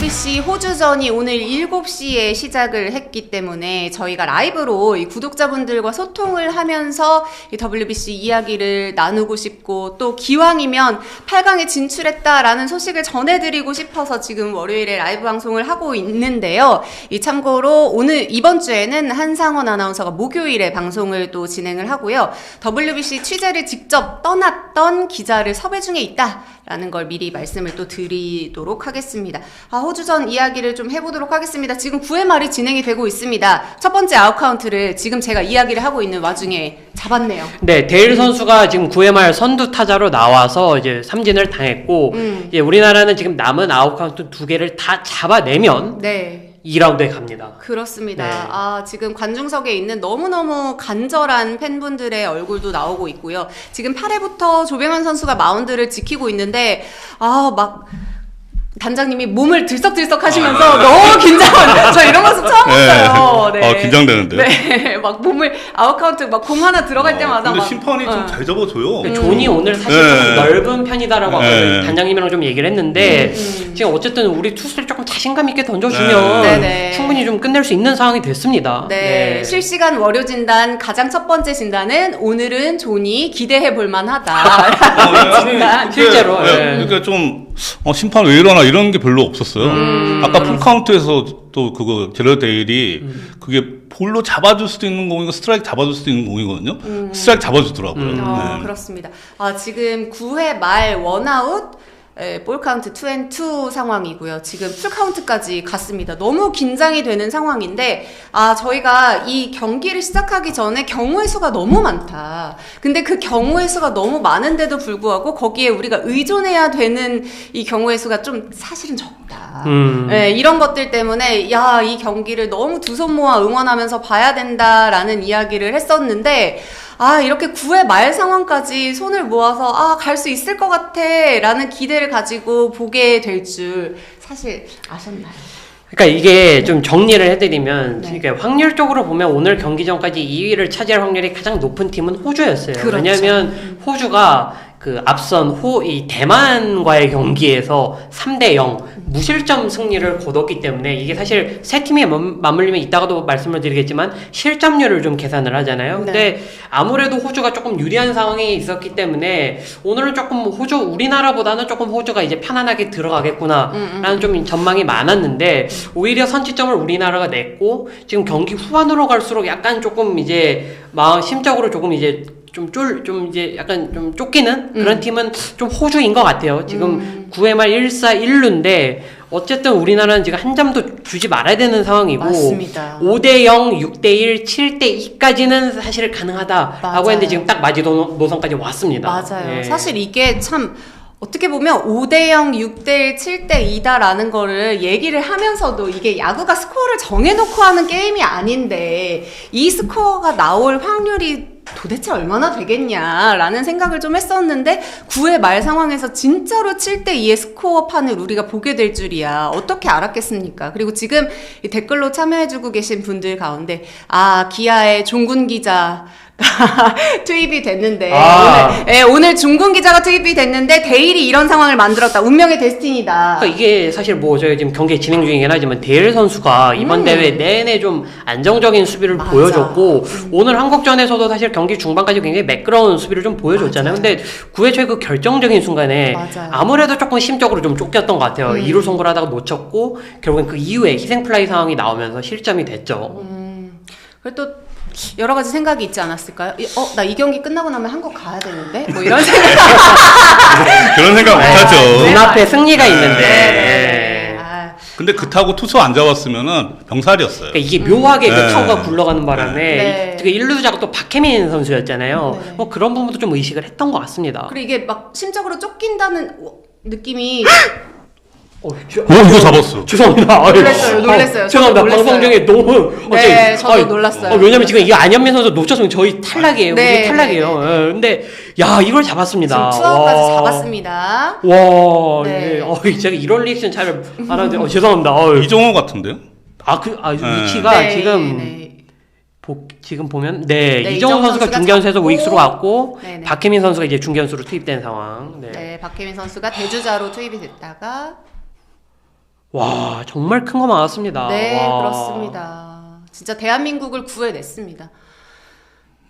WBC 호주전이 오늘 7시에 시작을 했기 때문에 저희가 라이브로 이 구독자분들과 소통을 하면서 이 WBC 이야기를 나누고 싶고, 또 기왕이면 8강에 진출했다라는 소식을 전해드리고 싶어서 지금 월요일에 라이브 방송을 하고 있는데요. 이 참고로 이번 주에는 한상원 아나운서가 목요일에 방송을 또 진행을 하고요. WBC 취재를 직접 떠났던 기자를 섭외 중에 있다라는 걸 미리 말씀을 또 드리도록 하겠습니다. 호주전 이야기를 좀 해보도록 하겠습니다. 지금 9회 말이 진행이 되고 있습니다. 첫 번째 아웃카운트를 지금 제가 이야기를 하고 있는 와중에 잡았네요. 네, 데일 선수가 지금 9회 말 선두 타자로 나와서 이제 삼진을 당했고, 이제 우리나라는 지금 남은 아웃카운트 2개를 다 잡아내면 네. 2라운드에 갑니다. 그렇습니다. 네. 지금 관중석에 있는 너무너무 간절한 팬분들의 얼굴도 나오고 있고요. 지금 8회부터 조병현 선수가 마운드를 지키고 있는데, 단장님이 몸을 들썩들썩 하시면서 너무 긴장을, 저 이런 모습 처음 봤어요. 네. 긴장되는데요? 네. 막 몸을, 아웃카운트 막 공 하나 들어갈 때마다. 근데 심판이 좀 잘 접어줘요. 존이 오늘 사실 좀 넓은 편이다라고 단장님이랑 좀 얘기를 했는데, 지금 어쨌든 우리 투수를 조금 자신감 있게 던져주면 충분히 좀 끝낼 수 있는 상황이 됐습니다. 네. 실시간 월요 진단 가장 첫 번째 진단은 오늘은 존이 기대해 볼 만하다. 진단. 실제로. 그러니까 좀 심판 왜 이러나 이런 게 별로 없었어요. 아까 풀카운트에서 또 그거 제러 데일이 그게 볼로 잡아줄 수도 있는 공이고 스트라이크 잡아줄 수도 있는 공이거든요. 스트라이크 잡아주더라고요. 그렇습니다. 지금 9회 말 원아웃, 볼 카운트 2&2 상황이고요. 지금 풀 카운트까지 갔습니다. 너무 긴장이 되는 상황인데, 저희가 이 경기를 시작하기 전에 경우의 수가 너무 많다. 근데 그 경우의 수가 너무 많은데도 불구하고 거기에 우리가 의존해야 되는 이 경우의 수가 좀 사실은 적다. 네, 이런 것들 때문에 이 경기를 너무 두 손 모아 응원하면서 봐야 된다라는 이야기를 했었는데, 이렇게 9회 말 상황까지 손을 모아서 갈 수 있을 것 같아 라는 기대를 가지고 보게 될 줄 사실 아셨나요? 그러니까 이게 좀 정리를 해드리면, 그러니까 확률적으로 보면 오늘 경기 전까지 2위를 차지할 확률이 가장 높은 팀은 호주였어요. 그렇죠. 왜냐하면 호주가 그 앞선 이 대만과의 경기에서 3대0 무실점 승리를 거뒀기 때문에, 이게 사실 세 팀이 맞물리면 이따가도 말씀을 드리겠지만 실점률을 좀 계산을 하잖아요. 근데 아무래도 호주가 조금 유리한 상황이 있었기 때문에 오늘은 조금 우리나라보다는 조금 호주가 이제 편안하게 들어가겠구나 라는 좀 전망이 많았는데, 오히려 선취점을 우리나라가 냈고, 지금 경기 후반으로 갈수록 약간 조금 이제 심적으로 조금 이제 약간 좀 쫓기는 그런 팀은 좀 호주인 것 같아요. 지금 9회 말 1사 1루인데, 어쨌든 우리나라는 지금 한 점도 주지 말아야 되는 상황이고, 맞습니다. 5대0, 6대1, 7대2까지는 사실 가능하다라고 했는데 지금 딱 마지노선까지 왔습니다. 맞아요. 사실 이게 참 어떻게 보면 5대0, 6대1, 7대2다라는 거를 얘기를 하면서도 이게 야구가 스코어를 정해놓고 하는 게임이 아닌데, 이 스코어가 나올 확률이 도대체 얼마나 되겠냐라는 생각을 좀 했었는데, 9회 말 상황에서 진짜로 7대2의 스코어판을 우리가 보게 될 줄이야 어떻게 알았겠습니까? 그리고 지금 이 댓글로 참여해주고 계신 분들 가운데 기아의 종군 기자 투입이 됐는데, 오늘 중군 기자가 투입이 됐는데 데일이 이런 상황을 만들었다. 운명의 데스티니다. 그러니까 이게 사실 저희 지금 경기 진행 중이긴 하지만, 데일 선수가 이번 대회 내내 좀 안정적인 수비를 보여줬고, 오늘 한국전에서도 사실 경기 중반까지 굉장히 매끄러운 수비를 좀 보여줬잖아요. 근데 9회 초에 그 결정적인 순간에 아무래도 조금 심적으로 좀 쫓겼던 것 같아요. 2루 송구를 하다가 놓쳤고, 결국엔 그 이후에 희생플라이 상황이 나오면서 실점이 됐죠. 그리고 또 여러 가지 생각이 있지 않았을까요? 나 이 경기 끝나고 나면 한국 가야 되는데? 뭐 이런 생각. 그런 생각 못하죠. 눈앞에 승리가 있는데. 근데 그 타고 투수 안 잡았으면은 병살이었어요. 그러니까 이게 묘하게 그 타구가 굴러가는 바람에, 그 1루자가 또 박혜민 선수였잖아요. 그런 부분도 좀 의식을 했던 것 같습니다. 그리고 이게 막 심적으로 쫓긴다는 느낌이. 이거 잡았어. 죄송합니다. 놀랬어요. 죄송합니다. 방송 중에 너무. 저도 놀랐어요. 왜냐면 지금 이거 안현민 선수 놓쳤으면 저희 탈락이에요. 우리 탈락이에요. 근데, 이걸 잡았습니다. 지금 투아웃까지 잡았습니다. 제가 이런 리액션 잘 안 하는데, 죄송합니다. 이정호 같은데요? 위치가 지금 보면, 이정호 선수가 중견수에서 우익수로 왔고, 박혜민 선수가 이제 중견수로 투입된 상황. 박혜민 선수가 대주자로 투입이 됐다가, 와, 정말 큰 거 많았습니다. 네, 와. 그렇습니다. 진짜 대한민국을 구해냈습니다.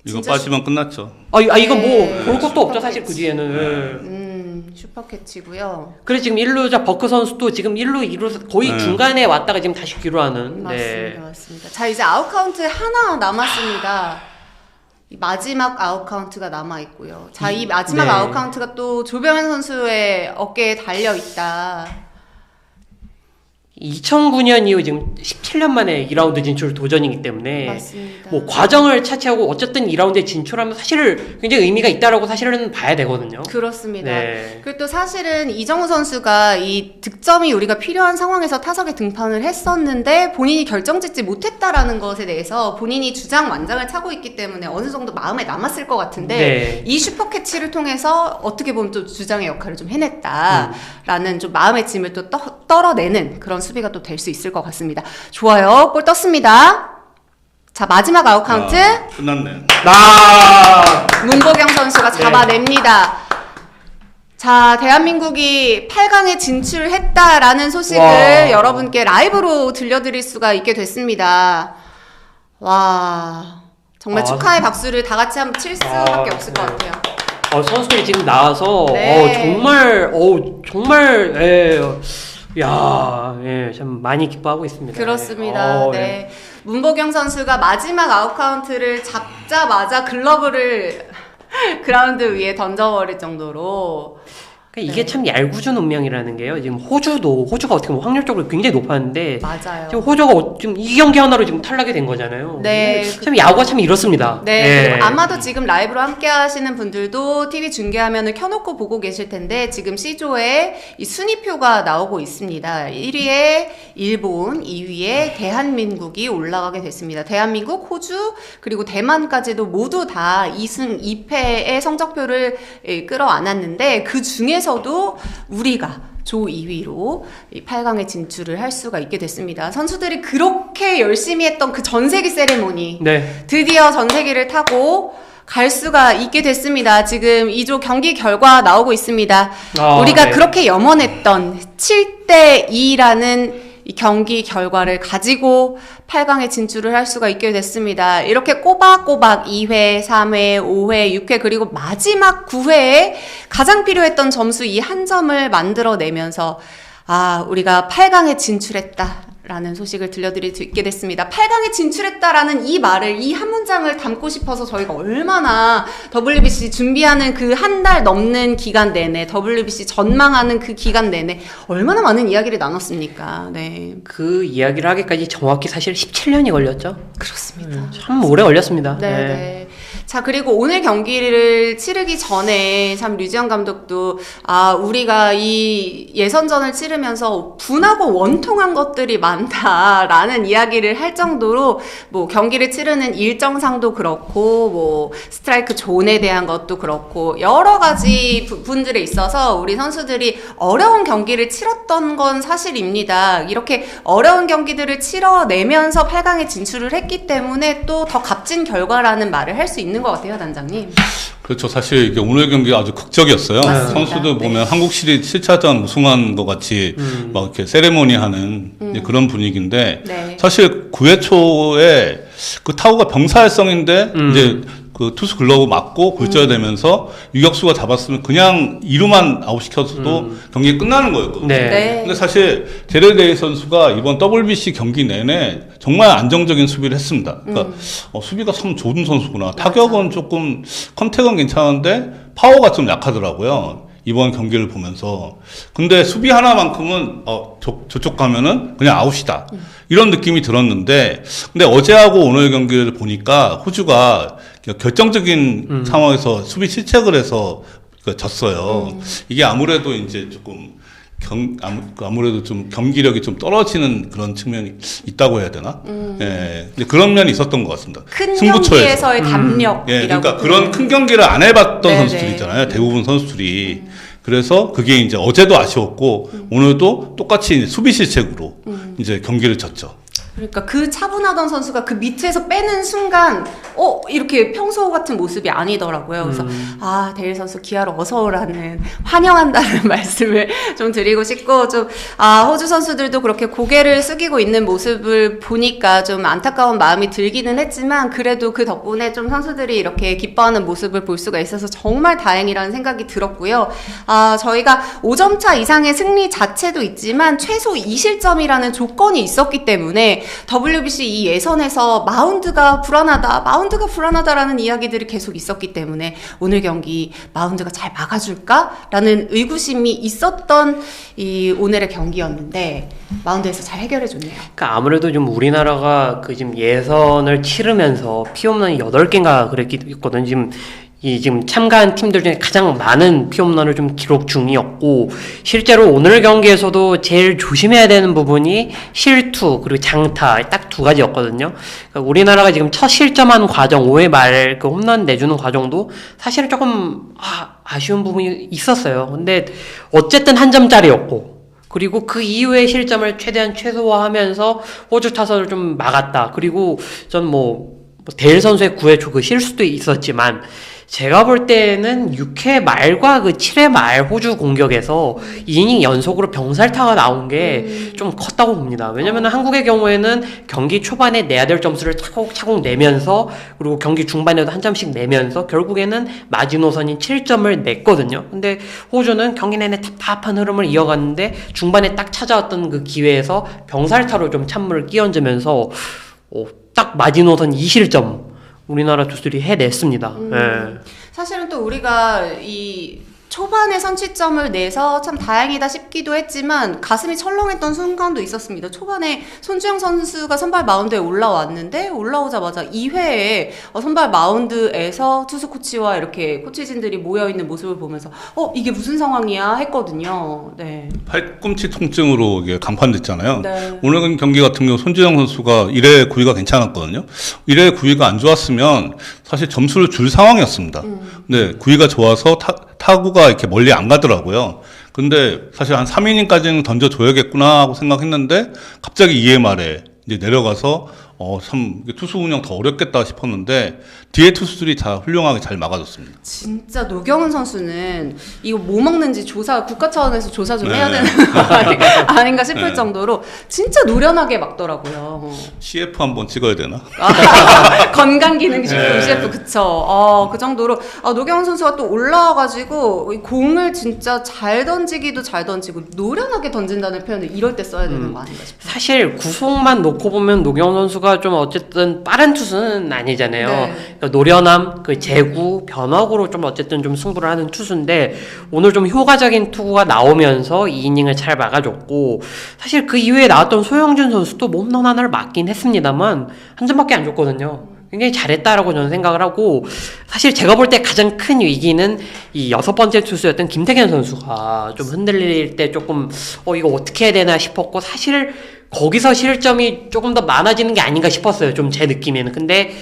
이거 진짜 빠지면 끝났죠. 이건 네. 뭐 볼 것도 없죠, 사실 그 슈퍼캐치. 뒤에는. 슈퍼캐치고요. 그래 지금 1루자 버크 선수도 지금 1루, 2루 거의 네. 중간에 왔다가 지금 다시 귀로하는. 맞습니다, 맞습니다. 자, 이제 아웃 카운트 하나 남았습니다. 이 마지막 아웃 카운트가 남아 있고요. 자, 이 마지막 네. 아웃 카운트가 또 조병현 선수의 어깨에 달려 있다. 2009년 이후 지금 17년 만에 2라운드 진출 도전이기 때문에 맞습니다. 뭐 과정을 차치하고 어쨌든 2라운드에 진출하면 사실 굉장히 의미가 있다라고 사실은 봐야 되거든요. 그렇습니다. 네. 그리고 또 사실은 이정우 선수가 이 득점이 우리가 필요한 상황에서 타석에 등판을 했었는데 본인이 결정짓지 못했다라는 것에 대해서 본인이 주장 완장을 차고 있기 때문에 어느 정도 마음에 남았을 것 같은데 네. 이 슈퍼캐치를 통해서 어떻게 보면 좀 주장의 역할을 좀 해냈다라는 좀 마음의 짐을 또 떨어내는 그런 수비가 또 될 수 있을 것 같습니다. 좋아요. 골 떴습니다. 자, 마지막 아웃 카운트. 끝났네. 문보경 선수가 잡아냅니다. 자, 대한민국이 8강에 진출했다라는 소식을 와. 여러분께 라이브로 들려드릴 수가 있게 됐습니다. 와, 정말 축하의 박수를 다 같이 한번 칠 수밖에 없을 것 네. 같아요. 선수들이 지금 나와서 네. 정말 참 많이 기뻐하고 있습니다. 그렇습니다. 네. 문보경 선수가 마지막 아웃 카운트를 잡자마자 글러브를 그라운드 위에 던져버릴 정도로 그러니까 이게 참 얄궂은 운명이라는 게요. 지금 호주가 어떻게 보면 확률적으로 굉장히 높았는데 맞아요. 지금 호주가 지금 이 경기 하나로 지금 탈락이 된 거잖아요. 네. 참 야구가 참 이렇습니다. 네, 그리고 아마도 지금 라이브로 함께 하시는 분들도 TV 중계화면을 켜놓고 보고 계실 텐데 지금 C조에 이 순위표가 나오고 있습니다. 1위에 일본, 2위에 대한민국이 올라가게 됐습니다. 대한민국, 호주, 그리고 대만까지도 모두 다 2승 2패의 성적표를 끌어안았는데 그 중에서도 우리가 조 2위로 8강에 진출을 할 수가 있게 됐습니다. 선수들이 그렇게 열심히 했던 그 전세기 세레모니 네. 드디어 전세기를 타고 갈 수가 있게 됐습니다. 지금 2조 경기 결과 나오고 있습니다. 우리가 네. 그렇게 염원했던 7대2라는 이 경기 결과를 가지고 8강에 진출을 할 수가 있게 됐습니다. 이렇게 꼬박꼬박 2회, 3회, 5회, 6회 그리고 마지막 9회에 가장 필요했던 점수 이 한 점을 만들어내면서 우리가 8강에 진출했다. 라는 소식을 들려드릴 수 있게 됐습니다. 8강에 진출했다라는 이 말을, 이 한 문장을 담고 싶어서 저희가 얼마나 WBC 준비하는 그 한 달 넘는 기간 내내, WBC 전망하는 그 기간 내내 얼마나 많은 이야기를 나눴습니까? 네. 그 이야기를 하기까지 정확히 사실 17년이 걸렸죠. 그렇습니다. 참 오래 걸렸습니다. 네. 자, 그리고 오늘 경기를 치르기 전에 참 류지영 감독도 우리가 이 예선전을 치르면서 분하고 원통한 것들이 많다라는 이야기를 할 정도로 뭐 경기를 치르는 일정상도 그렇고 뭐 스트라이크 존에 대한 것도 그렇고 여러 가지 부분들에 있어서 우리 선수들이 어려운 경기를 치렀던 건 사실입니다. 이렇게 어려운 경기들을 치러내면서 8강에 진출을 했기 때문에 또 더 값진 결과라는 말을 할 수 있는 것 같아요, 단장님. 그렇죠. 사실 이게 오늘 경기가 아주 극적이었어요. 맞습니다. 선수들 보면 한국 시리즈 7차전 우승한 것 같이 막 이렇게 세레모니 하는 이제 그런 분위기인데 네. 사실 9회 초에 그 타구가 병살성인데 이제 그 투수 글러브 맞고 골절 되면서 유격수가 잡았으면 그냥 2루만 아웃시켰어도 경기 끝나는 거였거든요. 네. 네. 근데 사실 제레데이 선수가 이번 WBC 경기 내내 정말 안정적인 수비를 했습니다. 그러니까 수비가 참 좋은 선수구나. 타격은 조금 컨택은 괜찮은데 파워가 좀 약하더라고요. 이번 경기를 보면서. 근데 수비 하나만큼은 저쪽 가면은 그냥 아웃이다. 이런 느낌이 들었는데 근데 어제하고 오늘 경기를 보니까 호주가 결정적인 상황에서 수비 실책을 해서 졌어요. 이게 아무래도 이제 조금 아무래도 좀 경기력이 좀 떨어지는 그런 측면이 있다고 해야 되나? 예. 근데 그런 면이 있었던 것 같습니다. 큰 승부처에서. 경기에서의 담력이라고. 예, 그러니까 그런 큰 경기를 안 해봤던 네네. 선수들이잖아요. 대부분 선수들이. 그래서 그게 이제 어제도 아쉬웠고 오늘도 똑같이 수비 실책으로 이제 경기를 졌죠. 그러니까 그 차분하던 선수가 그 밑에서 빼는 순간 이렇게 평소 같은 모습이 아니더라고요. 그래서 데일 선수 기아로 어서 오라는 환영한다는 말씀을 좀 드리고 싶고 좀 호주 선수들도 그렇게 고개를 숙이고 있는 모습을 보니까 좀 안타까운 마음이 들기는 했지만 그래도 그 덕분에 좀 선수들이 이렇게 기뻐하는 모습을 볼 수가 있어서 정말 다행이라는 생각이 들었고요. 저희가 5점 차 이상의 승리 자체도 있지만 최소 2실점이라는 조건이 있었기 때문에 WBC 이 예선에서 마운드가 불안하다라는 이야기들이 계속 있었기 때문에 오늘 경기 마운드가 잘 막아줄까라는 의구심이 있었던 이 오늘의 경기였는데 마운드에서 잘 해결해줬네요. 그러니까 아무래도 좀 우리나라가 그 지금 예선을 치르면서 피홈런이 8개인가 그랬거든. 지금 참가한 팀들 중에 가장 많은 피홈런을 좀 기록 중이었고, 실제로 오늘 경기에서도 제일 조심해야 되는 부분이 실투 그리고 장타 딱 2가지였거든요. 그러니까 우리나라가 지금 첫 실점한 과정, 5회 말 그 홈런 내주는 과정도 사실은 조금 아쉬운 부분이 있었어요. 근데 어쨌든 한 점짜리였고, 그리고 그 이후에 실점을 최대한 최소화하면서 호주 타선을 좀 막았다. 그리고 전 데일 선수의 9회 초 그 실수도 있었지만 제가 볼 때는 6회 말과 그 7회 말 호주 공격에서 2이닝 연속으로 병살타가 나온 게 좀 컸다고 봅니다. 왜냐면 한국의 경우에는 경기 초반에 내야 될 점수를 차곡차곡 내면서 그리고 경기 중반에도 한 점씩 내면서 결국에는 마지노선인 7점을 냈거든요. 근데 호주는 경기 내내 답답한 흐름을 이어갔는데 중반에 딱 찾아왔던 그 기회에서 병살타로 좀 찬물을 끼얹으면서 딱 마지노선 2실점 우리나라 투수들이 해냈습니다. 사실은 또 우리가 이 초반에 선취점을 내서 참 다행이다 싶기도 했지만 가슴이 철렁했던 순간도 있었습니다. 초반에 손주영 선수가 선발 마운드에 올라왔는데 올라오자마자 2회에 선발 마운드에서 투수 코치와 이렇게 코치진들이 모여있는 모습을 보면서 이게 무슨 상황이야 했거든요. 네. 팔꿈치 통증으로 이게 강판됐잖아요. 네. 오늘 경기 같은 경우 손주영 선수가 1회 9위가 괜찮았거든요. 1회 9위가 안 좋았으면 사실 점수를 줄 상황이었습니다. 근데 9위가 좋아서 타구가 이렇게 멀리 안 가더라고요. 근데 사실 한 3이닝까지는 던져줘야겠구나 하고 생각했는데 갑자기 2회 말에 이제 내려가서 참 투수 운영 더 어렵겠다 싶었는데 뒤에 투수들이 다 훌륭하게 잘 막아줬습니다. 진짜 노경은 선수는 이거 뭐 먹는지 국가 차원에서 조사 좀 해야 되는 거 아닌가 싶을 정도로 진짜 노련하게 막더라고요. CF 한번 찍어야 되나? 건강기능식품 CF 그쵸. 그 정도로 노경은 선수가 또 올라와가지고 공을 진짜 잘 던지기도 잘 던지고 노련하게 던진다는 표현을 이럴 때 써야 되는 거 아닌가 싶어요. 사실 구속만 놓고 보면 노경은 선수가 좀 어쨌든 빠른 투수는 아니잖아요. 네. 그러니까 노련함, 그 제구, 변화구로 좀 어쨌든 좀 승부를 하는 투수인데 오늘 좀 효과적인 투구가 나오면서 이 이닝을 잘 막아줬고 사실 그 이후에 나왔던 소영준 선수도 홈런 하나를 맞긴 했습니다만 한 점밖에 안 줬거든요. 굉장히 잘했다라고 저는 생각을 하고 사실 제가 볼 때 가장 큰 위기는 이 6번째 투수였던 김태균 선수가 좀 흔들릴 때 조금 이거 어떻게 해야 되나 싶었고 사실 거기서 실점이 조금 더 많아지는 게 아닌가 싶었어요. 좀 제 느낌에는. 근데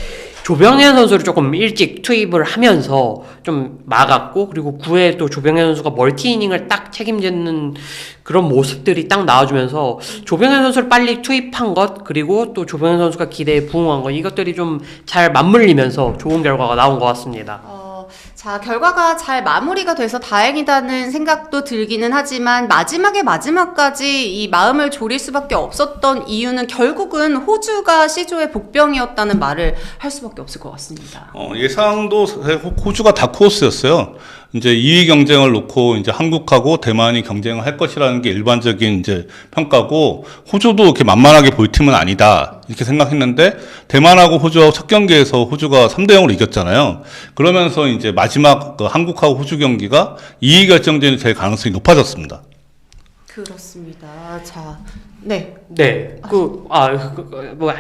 조병현 선수를 조금 일찍 투입을 하면서 좀 막았고 그리고 9회에 또 조병현 선수가 멀티이닝을 딱 책임지는 그런 모습들이 딱 나와주면서 조병현 선수를 빨리 투입한 것 그리고 또 조병현 선수가 기대에 부응한 것 이것들이 좀 잘 맞물리면서 좋은 결과가 나온 것 같습니다. 자, 결과가 잘 마무리가 돼서 다행이다는 생각도 들기는 하지만 마지막까지 이 마음을 졸일 수밖에 없었던 이유는 결국은 호주가 C조의 복병이었다는 말을 할 수밖에 없을 것 같습니다. 예상도 호주가 다크호스였어요. 이제 2위 경쟁을 놓고 이제 한국하고 대만이 경쟁을 할 것이라는 게 일반적인 이제 평가고 호주도 이렇게 만만하게 볼 팀은 아니다 이렇게 생각했는데 대만하고 호주하고 첫 경기에서 호주가 3대0으로 이겼잖아요. 그러면서 이제 마지막 그 한국하고 호주 경기가 2위 결정전이 될 가능성이 높아졌습니다. 그렇습니다. 자, 네. 네.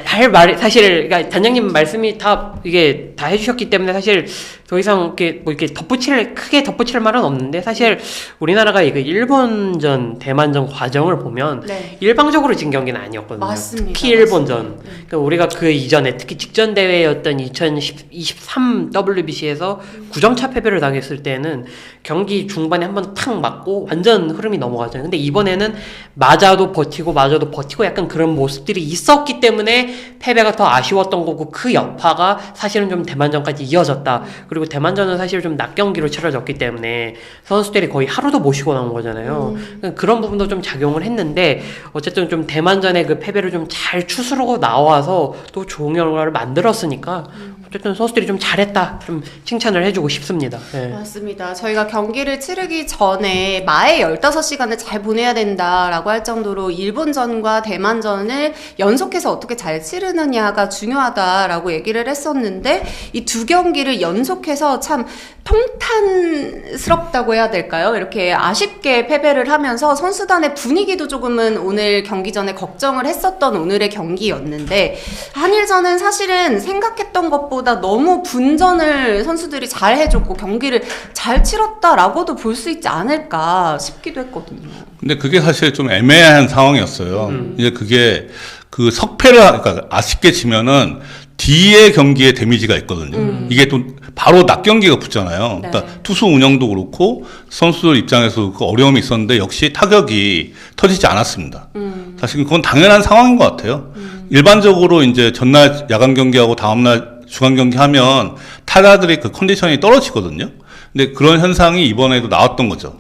할 말이, 사실, 그러니까 단장님 말씀이 이게 다 해주셨기 때문에 사실 더 이상 이렇게 크게 덧붙일 말은 없는데 사실 우리나라가 이거 일본전, 대만전 과정을 보면 네. 일방적으로 진 경기는 아니었거든요. 맞습니다. 특히 일본전. 그러니까 우리가 그 이전에 특히 직전 대회였던 2023 WBC에서 9점차 패배를 당했을 때는 경기 중반에 한번 탁 맞고 완전 흐름이 넘어가잖아요. 근데 이번에는 맞아도 버티고 마저도 버티고 약간 그런 모습들이 있었기 때문에 패배가 더 아쉬웠던 거고, 그 여파가 사실은 좀 대만전까지 이어졌다. 그리고 대만전은 사실 좀 낮 경기로 치러졌기 때문에 선수들이 거의 하루도 못 쉬고 나온 거잖아요. 그런 부분도 좀 작용을 했는데, 어쨌든 좀 대만전의 그 패배를 좀 잘 추스르고 나와서 또 좋은 결과를 만들었으니까 어쨌든 선수들이 좀 잘했다, 좀 칭찬을 해주고 싶습니다. 네. 맞습니다. 저희가 경기를 치르기 전에 마의 15시간을 잘 보내야 된다라고 할 정도로 일본전과 대만전을 연속해서 어떻게 잘 치르느냐가 중요하다라고 얘기를 했었는데, 이 두 경기를 연속해서 참 통탄스럽다고 해야 될까요? 이렇게 아쉽게 패배를 하면서 선수단의 분위기도 조금은 오늘 경기 전에 걱정을 했었던 오늘의 경기였는데, 한일전은 사실은 생각했던 것보다 너무 분전을 선수들이 잘 해줬고 경기를 잘 치렀다라고도 볼 수 있지 않을까 싶기도 했거든요. 근데 그게 사실 좀 애매한 상황이었어요. 이제 그게 그 석패를, 그러니까 아쉽게 지면은 뒤에 경기에 데미지가 있거든요. 이게 또 바로 낮 경기가 붙잖아요. 네. 그러니까 투수 운영도 그렇고 선수들 입장에서 그 어려움이 있었는데 역시 타격이 터지지 않았습니다. 사실 그건 당연한 상황인 것 같아요. 일반적으로 이제 전날 야간 경기하고 다음날 주간 경기 하면 타자들이 그 컨디션이 떨어지거든요. 근데 그런 현상이 이번에도 나왔던 거죠.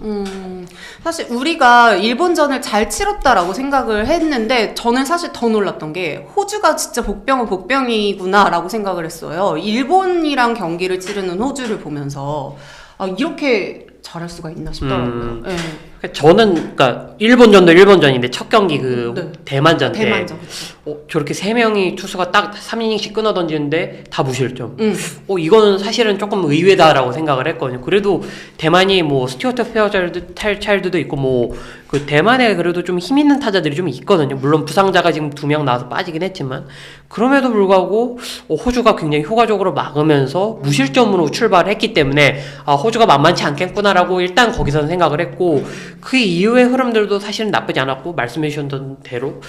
사실 우리가 일본전을 잘 치렀다라고 생각을 했는데, 저는 사실 더 놀랐던 게 호주가 진짜 복병은 복병이구나라고 생각을 했어요. 일본이랑 경기를 치르는 호주를 보면서 이렇게 잘할 수가 있나 싶더라고요. 네. 저는 그러니까 일본전도 일본전인데 첫 경기 그 네. 대만전 때 대만전, 그쵸. 저렇게 세 명이 투수가 딱 3이닝씩 끊어 던지는데 다 무실점. 이거는 사실은 조금 의외다라고 생각을 했거든요. 그래도 대만이 뭐 스튜어트 페어차일드도 있고 뭐 그 대만에 그래도 좀 힘 있는 타자들이 좀 있거든요. 물론 부상자가 지금 2명 나와서 빠지긴 했지만, 그럼에도 불구하고 호주가 굉장히 효과적으로 막으면서 무실점으로 출발했기 때문에 호주가 만만치 않겠구나라고 일단 거기서는 생각을 했고, 그 이후의 흐름들도 사실은 나쁘지 않았고, 말씀해 주셨던 대로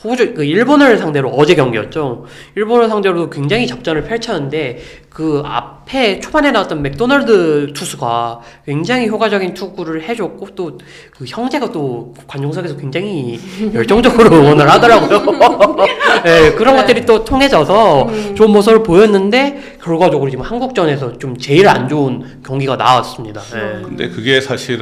호주, 일본을 상대로 어제 경기였죠. 일본을 상대로도 굉장히 접전을 펼쳤는데, 그 앞에 초반에 나왔던 맥도널드 투수가 굉장히 효과적인 투구를 해줬고, 또 그 형제가 또 관중석에서 굉장히 열정적으로 응원을 하더라고요. 네, 그런 것들이 또 통해져서 좋은 모습을 보였는데, 결과적으로 지금 한국전에서 좀 제일 안 좋은 경기가 나왔습니다. 네. 근데 그게 사실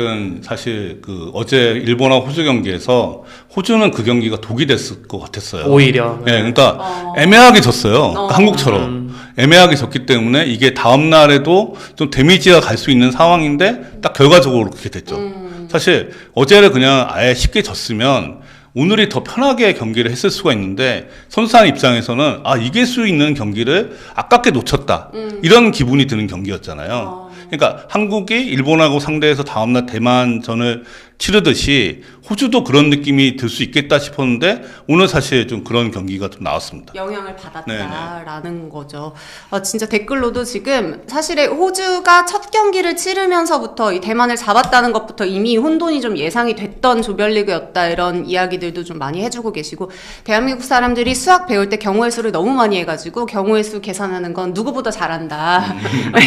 그 어제 일본하고 호주 경기에서 호주는 그 경기가 독이 됐을 것 같았어요. 오히려. 네, 그러니까 애매하게 졌어요. 그러니까 한국처럼 애매하게 졌기 때문에 이게 다음 날에도 좀 데미지가 갈 수 있는 상황인데 딱 결과적으로 그렇게 됐죠. 사실 어제를 그냥 아예 쉽게 졌으면 오늘이 더 편하게 경기를 했을 수가 있는데, 선수단 입장에서는 이길 수 있는 경기를 아깝게 놓쳤다, 이런 기분이 드는 경기였잖아요. 그러니까 한국이 일본하고 상대해서 다음날 대만전을 치르듯이 호주도 그런 느낌이 들 수 있겠다 싶었는데, 오늘 사실 좀 그런 경기가 좀 나왔습니다. 영향을 받았다라는 거죠. 진짜 댓글로도 지금 사실에 호주가 첫 경기를 치르면서부터 이 대만을 잡았다는 것부터 이미 혼돈이 좀 예상이 됐던 조별리그였다, 이런 이야기들도 좀 많이 해주고 계시고, 대한민국 사람들이 수학 배울 때 경우의 수를 너무 많이 해가지고 경우의 수 계산하는 건 누구보다 잘한다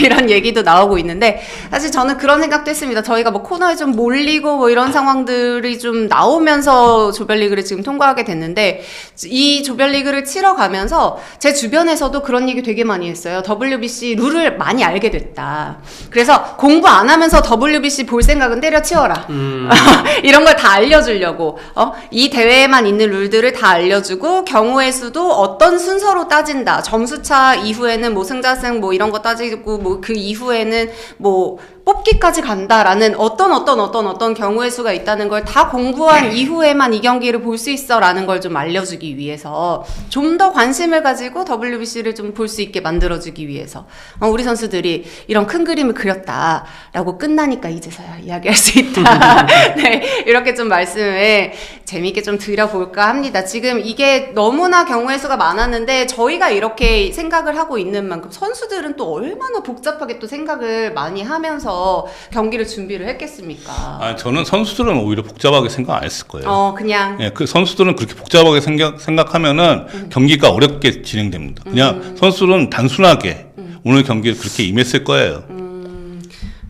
이런 얘기도 나오고 있는데, 사실 저는 그런 생각도 했습니다. 저희가 뭐 코너에 좀 몰리고 뭐 이런 상황들이 좀 나오면서 조별리그를 지금 통과하게 됐는데, 이 조별리그를 치러 가면서 제 주변에서도 그런 얘기 되게 많이 했어요. WBC 룰을 많이 알게 됐다. 그래서 공부 안 하면서 WBC 볼 생각은 때려치워라. 이런 걸 다 알려주려고, 이 대회에만 있는 룰들을 다 알려주고, 경우의 수도 어떤 순서로 따진다, 점수차 이후에는 뭐 승자승 뭐 이런 거 따지고, 뭐 그 이후에는 뭐 뽑기까지 간다라는 어떤 경우의 수가 있다는 걸 다 공부한 이후에만 이 경기를 볼 수 있어라는 걸 좀 알려주기 위해서, 좀 더 관심을 가지고 WBC를 좀 볼 수 있게 만들어주기 위해서 우리 선수들이 이런 큰 그림을 그렸다라고 끝나니까 이제서야 이야기할 수 있다. 네, 이렇게 좀 말씀을 재미있게 좀 드려볼까 합니다. 지금 이게 너무나 경우의 수가 많았는데, 저희가 이렇게 생각을 하고 있는 만큼 선수들은 또 얼마나 복잡하게 또 생각을 많이 하면서 경기를 준비를 했겠습니까? 저는 선수들은 오히려 복잡하게 생각 안 했을 거예요. 그냥. 그 선수들은 그렇게 복잡하게 생각하면은 경기가 어렵게 진행됩니다. 그냥 선수들은 단순하게 오늘 경기를 그렇게 임했을 거예요.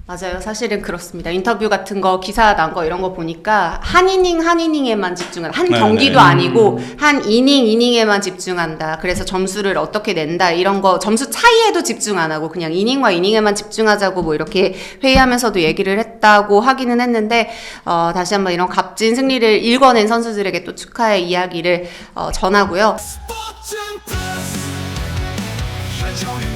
맞아요. 사실은 그렇습니다. 인터뷰 같은 거, 기사 난 거 이런 거 보니까 한 이닝에만 집중한다. 한 네네. 경기도 아니고 한 이닝에만 집중한다. 그래서 점수를 어떻게 낸다. 이런 거 점수 차이에도 집중 안 하고 그냥 이닝과 이닝에만 집중하자고 뭐 이렇게 회의하면서도 얘기를 했다고 하기는 했는데 다시 한번 이런 값진 승리를 일궈낸 선수들에게 또 축하의 이야기를 전하고요. 스포츠 플러스 최종의